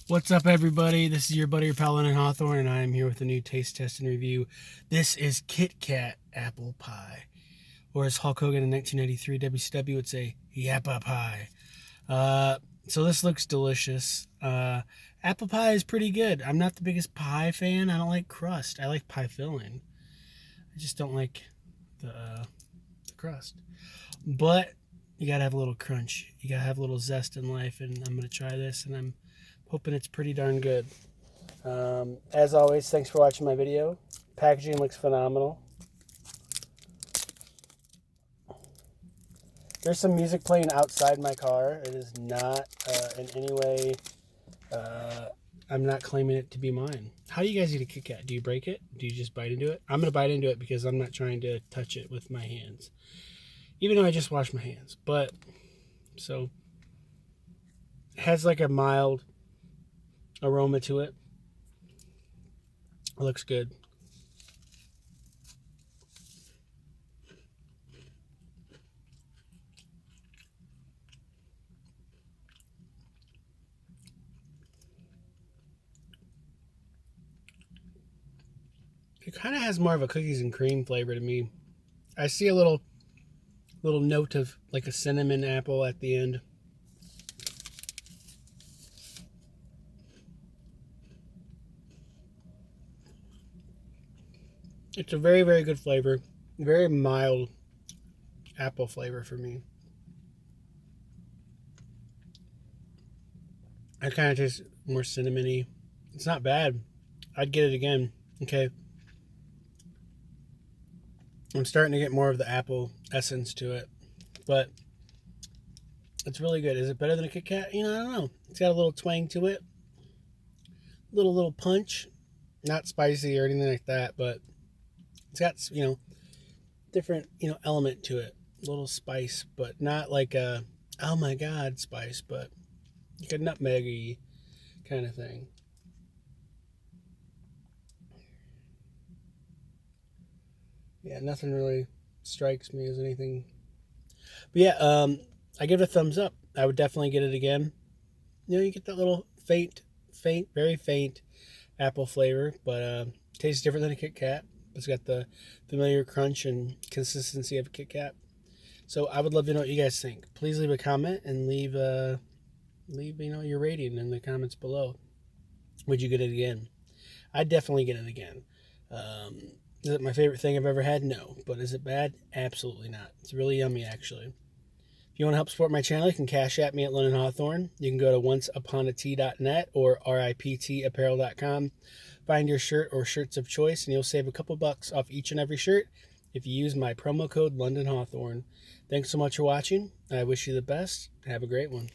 What's up, everybody? This is your buddy, your pal, London Hawthorne, and I am here with a new taste test and review. This is Kit Kat apple pie, or as Hulk Hogan in 1993 WCW would say, Yappa pie. So this looks delicious. Apple pie is pretty good. I'm not the biggest pie fan. I don't like crust. I like pie filling. I just don't like the crust. But you gotta have a little crunch. You gotta have a little zest in life, and I'm gonna try this, and I'm hoping it's pretty darn good. As always, thanks for watching my video. Packaging looks phenomenal. There's some music playing outside my car. It is not in any way, I'm not claiming it to be mine. How do you guys eat a Kit Kat? Do you break it? Do you just bite into it? I'm going to bite into it because I'm not trying to touch it with my hands. Even though I just washed my hands. But, so, it has like a mild aroma to it. It looks good. It kind of has more of a cookies and cream flavor to me. I see a little note of like a cinnamon apple at the end. It's a very, very good flavor. Very mild apple flavor for me. I kind of taste more cinnamony. It's not bad. I'd get it again. Okay. I'm starting to get more of the apple essence to it. But it's really good. Is it better than a Kit Kat? I don't know. It's got a little twang to it. Little punch. Not spicy or anything like that, but it's got, different, element to it. A little spice, but not like a, oh my God, spice, but like a nutmeggy kind of thing. Yeah, nothing really strikes me as anything. But yeah, I give it a thumbs up. I would definitely get it again. You get that little faint, very faint apple flavor, but tastes different than a Kit Kat. It's got the familiar crunch and consistency of a Kit Kat. So I would love to know what you guys think. Please leave a comment and leave your rating in the comments below. Would you get it again? I'd definitely get it again. Is it my favorite thing I've ever had? No. But is it bad? Absolutely not. It's really yummy, actually. If you want to help support my channel, you can cash at me at London Hawthorne. You can go to onceuponat.net or riptapparel.com. Find your shirt or shirts of choice, and you'll save a couple bucks off each and every shirt if you use my promo code London Hawthorne. Thanks so much for watching. I wish you the best. Have a great one.